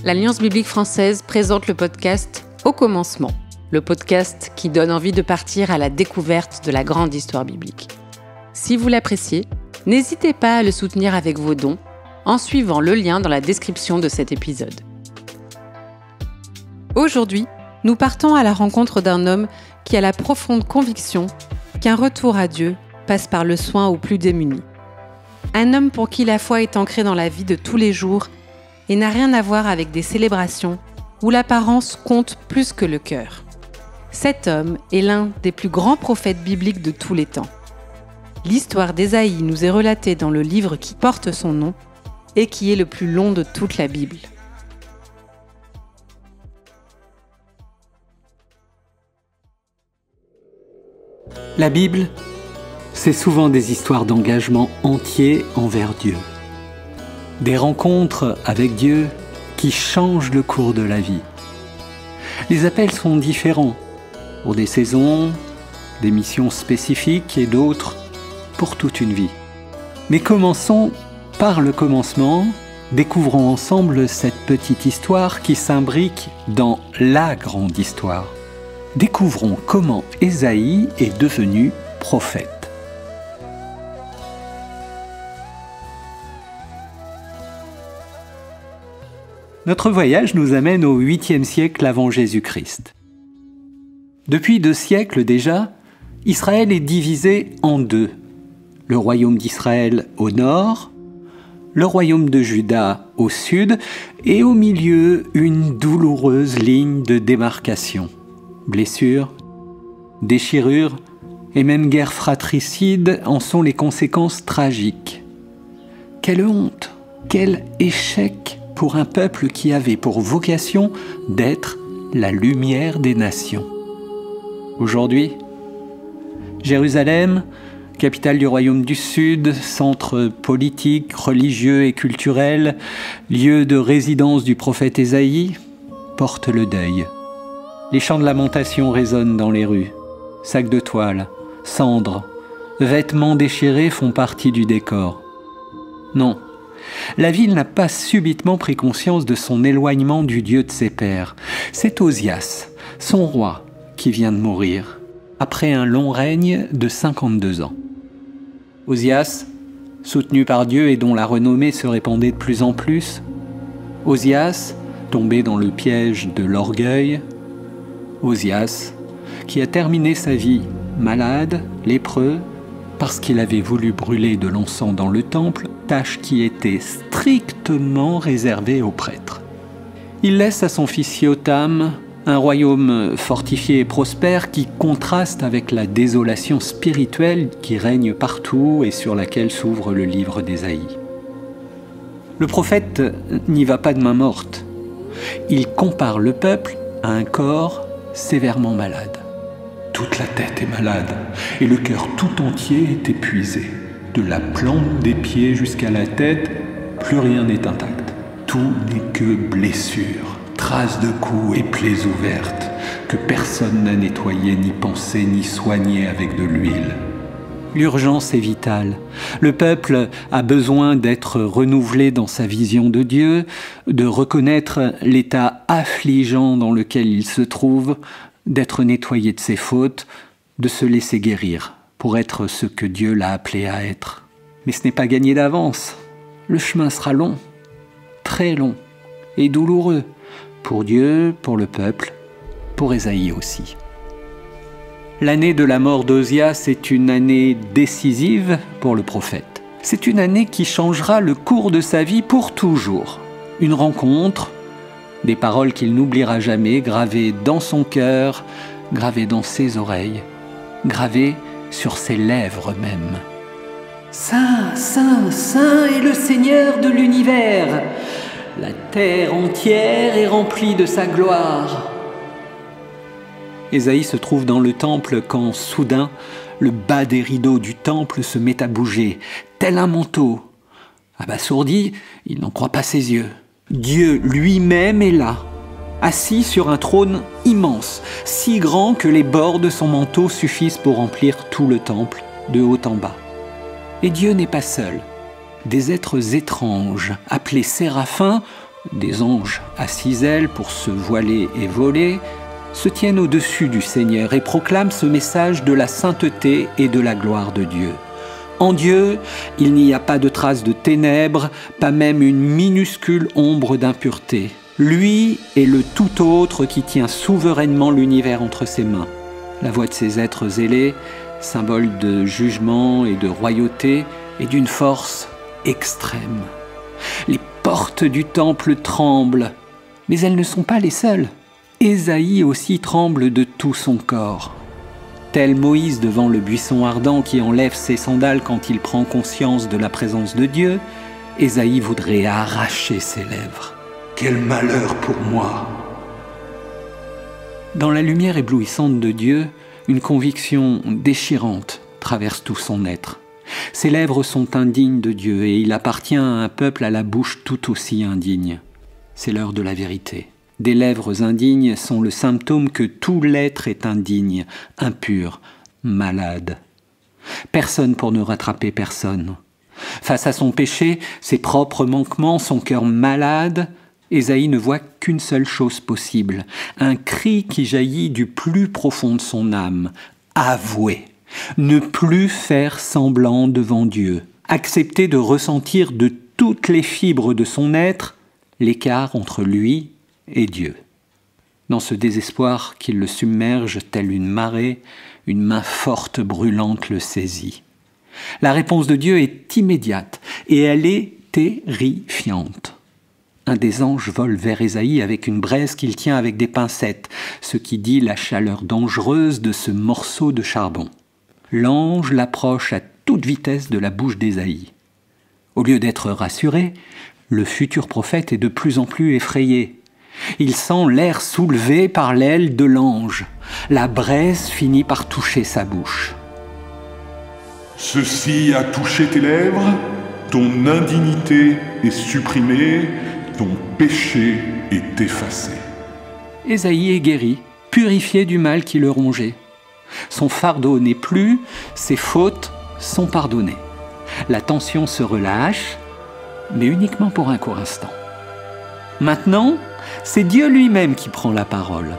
l'Alliance biblique française présente le podcast Au commencement, le podcast qui donne envie de partir à la découverte de la grande histoire biblique. Si vous l'appréciez, n'hésitez pas à le soutenir avec vos dons en suivant le lien dans la description de cet épisode. Aujourd'hui, nous partons à la rencontre d'un homme qui a la profonde conviction qu'un retour à Dieu passe par le soin aux plus démunis. Un homme pour qui la foi est ancrée dans la vie de tous les jours et n'a rien à voir avec des célébrations où l'apparence compte plus que le cœur. Cet homme est l'un des plus grands prophètes bibliques de tous les temps. L'histoire d'Ésaïe nous est relatée dans le livre qui porte son nom et qui est le plus long de toute la Bible. La Bible, c'est souvent des histoires d'engagement entier envers Dieu. Des rencontres avec Dieu qui changent le cours de la vie. Les appels sont différents pour des saisons, des missions spécifiques et d'autres pour toute une vie. Mais commençons par le commencement, découvrons ensemble cette petite histoire qui s'imbrique dans la grande histoire. Découvrons comment Ésaïe est devenu prophète. Notre voyage nous amène au 8e siècle avant Jésus-Christ. Depuis 2 siècles déjà, Israël est divisé en deux. Le royaume d'Israël au nord, le royaume de Juda au sud, et au milieu, une douloureuse ligne de démarcation. Blessures, déchirures et même guerres fratricides en sont les conséquences tragiques. Quelle honte, quel échec pour un peuple qui avait pour vocation d'être la lumière des nations. Aujourd'hui, Jérusalem, capitale du royaume du Sud, centre politique, religieux et culturel, lieu de résidence du prophète Ésaïe, porte le deuil. Les chants de lamentation résonnent dans les rues. Sacs de toile, cendres, vêtements déchirés font partie du décor. Non, la ville n'a pas subitement pris conscience de son éloignement du Dieu de ses pères. C'est Osias, son roi, qui vient de mourir, après un long règne de 52 ans. Osias, soutenu par Dieu et dont la renommée se répandait de plus en plus. Osias, tombé dans le piège de l'orgueil. Osias, qui a terminé sa vie malade, lépreux, parce qu'il avait voulu brûler de l'encens dans le temple, tâche qui était strictement réservée aux prêtres. Il laisse à son fils Yotam un royaume fortifié et prospère qui contraste avec la désolation spirituelle qui règne partout et sur laquelle s'ouvre le livre d'Ésaïe. Le prophète n'y va pas de main morte. Il compare le peuple à un corps sévèrement malade. Toute la tête est malade et le cœur tout entier est épuisé. De la plante des pieds jusqu'à la tête, plus rien n'est intact. Tout n'est que blessures, traces de coups et plaies ouvertes que personne n'a nettoyées, ni pensées, ni soignées avec de l'huile. L'urgence est vitale. Le peuple a besoin d'être renouvelé dans sa vision de Dieu, de reconnaître l'état affligeant dans lequel il se trouve, d'être nettoyé de ses fautes, de se laisser guérir pour être ce que Dieu l'a appelé à être. Mais ce n'est pas gagné d'avance. Le chemin sera long, très long et douloureux, pour Dieu, pour le peuple, pour Ésaïe aussi. L'année de la mort d'Osias est une année décisive pour le prophète. C'est une année qui changera le cours de sa vie pour toujours. Une rencontre, des paroles qu'il n'oubliera jamais, gravées dans son cœur, gravées dans ses oreilles, gravées sur ses lèvres même. Saint, Saint, Saint est le Seigneur de l'univers. La terre entière est remplie de sa gloire. Ésaïe se trouve dans le temple quand, soudain, le bas des rideaux du temple se met à bouger, tel un manteau. Abasourdi, il n'en croit pas ses yeux. Dieu lui-même est là, assis sur un trône immense, si grand que les bords de son manteau suffisent pour remplir tout le temple, de haut en bas. Et Dieu n'est pas seul. Des êtres étranges, appelés séraphins, des anges à 6 ailes pour se voiler et voler, se tiennent au-dessus du Seigneur et proclament ce message de la sainteté et de la gloire de Dieu. En Dieu, il n'y a pas de trace de ténèbres, pas même une minuscule ombre d'impureté. Lui est le tout autre qui tient souverainement l'univers entre ses mains. La voix de ces êtres zélés, symbole de jugement et de royauté, est d'une force extrême. Les portes du temple tremblent, mais elles ne sont pas les seules. Ésaïe aussi tremble de tout son corps. Tel Moïse devant le buisson ardent qui enlève ses sandales quand il prend conscience de la présence de Dieu, Ésaïe voudrait arracher ses lèvres. Quel malheur pour moi! Dans la lumière éblouissante de Dieu, une conviction déchirante traverse tout son être. Ses lèvres sont indignes de Dieu et il appartient à un peuple à la bouche tout aussi indigne. C'est l'heure de la vérité. Des lèvres indignes sont le symptôme que tout l'être est indigne, impur, malade. Personne pour ne rattraper personne. Face à son péché, ses propres manquements, son cœur malade, Ésaïe ne voit qu'une seule chose possible, un cri qui jaillit du plus profond de son âme, avouer, ne plus faire semblant devant Dieu, accepter de ressentir de toutes les fibres de son être l'écart entre lui et Dieu. Dans ce désespoir qui le submerge telle une marée, une main forte brûlante le saisit. La réponse de Dieu est immédiate et elle est terrifiante. Un des anges vole vers Ésaïe avec une braise qu'il tient avec des pincettes, ce qui dit la chaleur dangereuse de ce morceau de charbon. L'ange l'approche à toute vitesse de la bouche d'Ésaïe. Au lieu d'être rassuré, le futur prophète est de plus en plus effrayé. Il sent l'air soulevé par l'aile de l'ange. La braise finit par toucher sa bouche. Ceci a touché tes lèvres, ton indignité est supprimée, ton péché est effacé. Ésaïe est guéri, purifié du mal qui le rongeait. Son fardeau n'est plus, ses fautes sont pardonnées. La tension se relâche, mais uniquement pour un court instant. Maintenant, c'est Dieu lui-même qui prend la parole.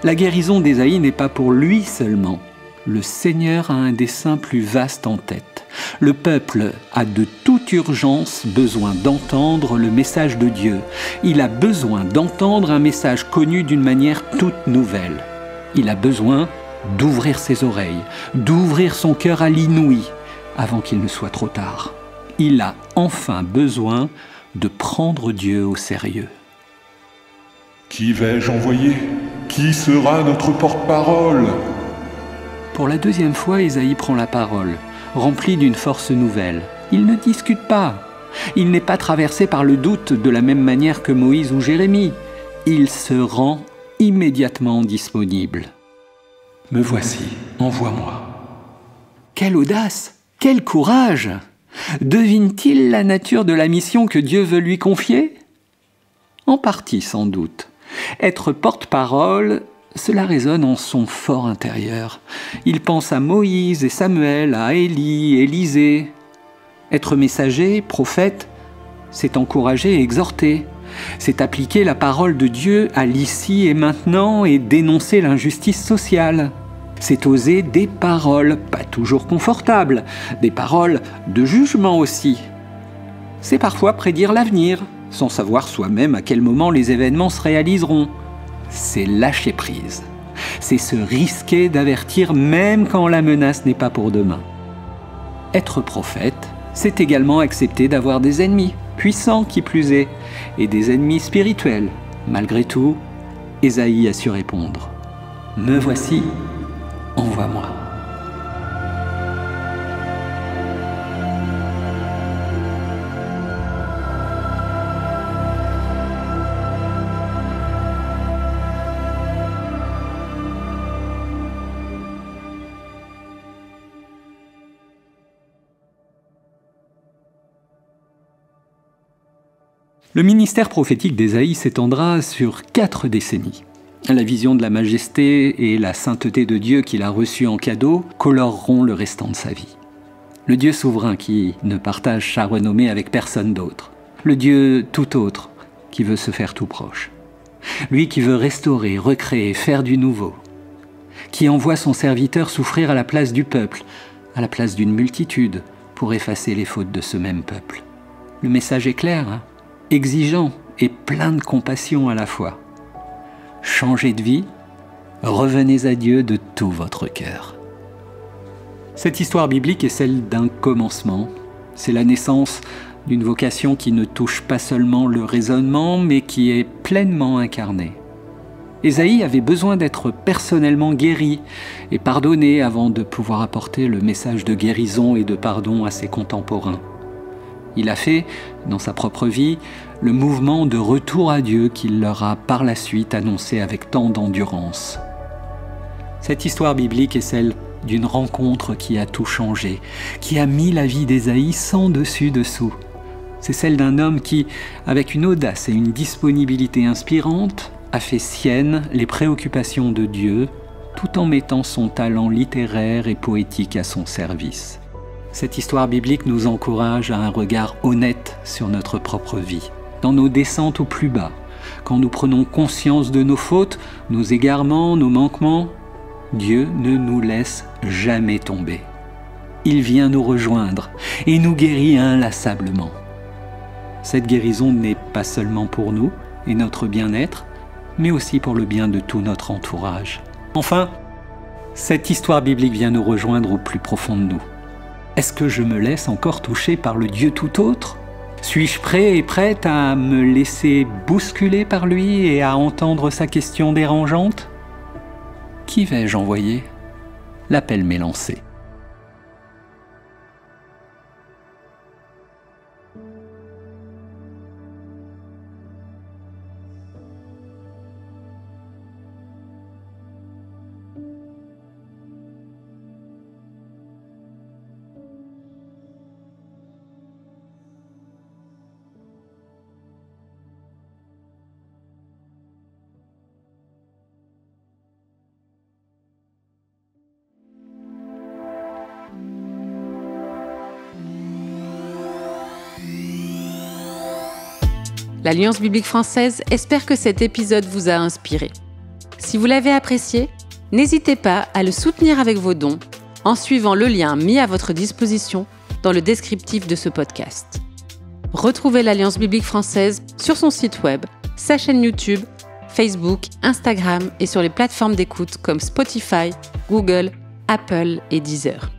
La guérison d'Ésaïe n'est pas pour lui seulement. Le Seigneur a un dessein plus vaste en tête. Le peuple a de toute urgence besoin d'entendre le message de Dieu. Il a besoin d'entendre un message connu d'une manière toute nouvelle. Il a besoin d'ouvrir ses oreilles, d'ouvrir son cœur à l'inouï, avant qu'il ne soit trop tard. Il a enfin besoin de prendre Dieu au sérieux. Qui vais-je envoyer? Qui sera notre porte-parole? Pour la deuxième fois, Ésaïe prend la parole, rempli d'une force nouvelle. Il ne discute pas. Il n'est pas traversé par le doute de la même manière que Moïse ou Jérémie. Il se rend immédiatement disponible. Me voici, envoie-moi. Quelle audace! Quel courage! Devine-t-il la nature de la mission que Dieu veut lui confier? En partie, sans doute. Être porte-parole, cela résonne en son fort intérieur. Il pense à Moïse et Samuel, à Élie, Élisée. Être messager, prophète, c'est encourager et exhorter. C'est appliquer la parole de Dieu à l'ici et maintenant et dénoncer l'injustice sociale. C'est oser des paroles, pas toujours confortables, des paroles de jugement aussi. C'est parfois prédire l'avenir, sans savoir soi-même à quel moment les événements se réaliseront. C'est lâcher prise. C'est se risquer d'avertir même quand la menace n'est pas pour demain. Être prophète, c'est également accepter d'avoir des ennemis, puissants qui plus est, et des ennemis spirituels. Malgré tout, Ésaïe a su répondre. « Me voici, envoie-moi. » Le ministère prophétique d'Ésaïe s'étendra sur 4 décennies. La vision de la majesté et la sainteté de Dieu qu'il a reçue en cadeau coloreront le restant de sa vie. Le Dieu souverain qui ne partage sa renommée avec personne d'autre. Le Dieu tout autre, qui veut se faire tout proche. Lui qui veut restaurer, recréer, faire du nouveau. Qui envoie son serviteur souffrir à la place du peuple, à la place d'une multitude, pour effacer les fautes de ce même peuple. Le message est clair, hein, exigeant et plein de compassion à la fois. Changez de vie, revenez à Dieu de tout votre cœur. Cette histoire biblique est celle d'un commencement. C'est la naissance d'une vocation qui ne touche pas seulement le raisonnement, mais qui est pleinement incarnée. Ésaïe avait besoin d'être personnellement guéri et pardonné avant de pouvoir apporter le message de guérison et de pardon à ses contemporains. Il a fait, dans sa propre vie, le mouvement de retour à Dieu qu'il leur a par la suite annoncé avec tant d'endurance. Cette histoire biblique est celle d'une rencontre qui a tout changé, qui a mis la vie d'Ésaïe sans dessus-dessous. C'est celle d'un homme qui, avec une audace et une disponibilité inspirantes, a fait sienne les préoccupations de Dieu, tout en mettant son talent littéraire et poétique à son service. Cette histoire biblique nous encourage à un regard honnête sur notre propre vie, dans nos descentes au plus bas, quand nous prenons conscience de nos fautes, nos égarements, nos manquements. Dieu ne nous laisse jamais tomber. Il vient nous rejoindre et nous guérit inlassablement. Cette guérison n'est pas seulement pour nous et notre bien-être, mais aussi pour le bien de tout notre entourage. Enfin, cette histoire biblique vient nous rejoindre au plus profond de nous. Est-ce que je me laisse encore toucher par le Dieu tout autre ? Suis-je prêt et prête à me laisser bousculer par lui et à entendre sa question dérangeante ? Qui vais-je envoyer ? L'appel m'est lancé. L'Alliance biblique française espère que cet épisode vous a inspiré. Si vous l'avez apprécié, n'hésitez pas à le soutenir avec vos dons en suivant le lien mis à votre disposition dans le descriptif de ce podcast. Retrouvez l'Alliance biblique française sur son site web, sa chaîne YouTube, Facebook, Instagram et sur les plateformes d'écoute comme Spotify, Google, Apple et Deezer.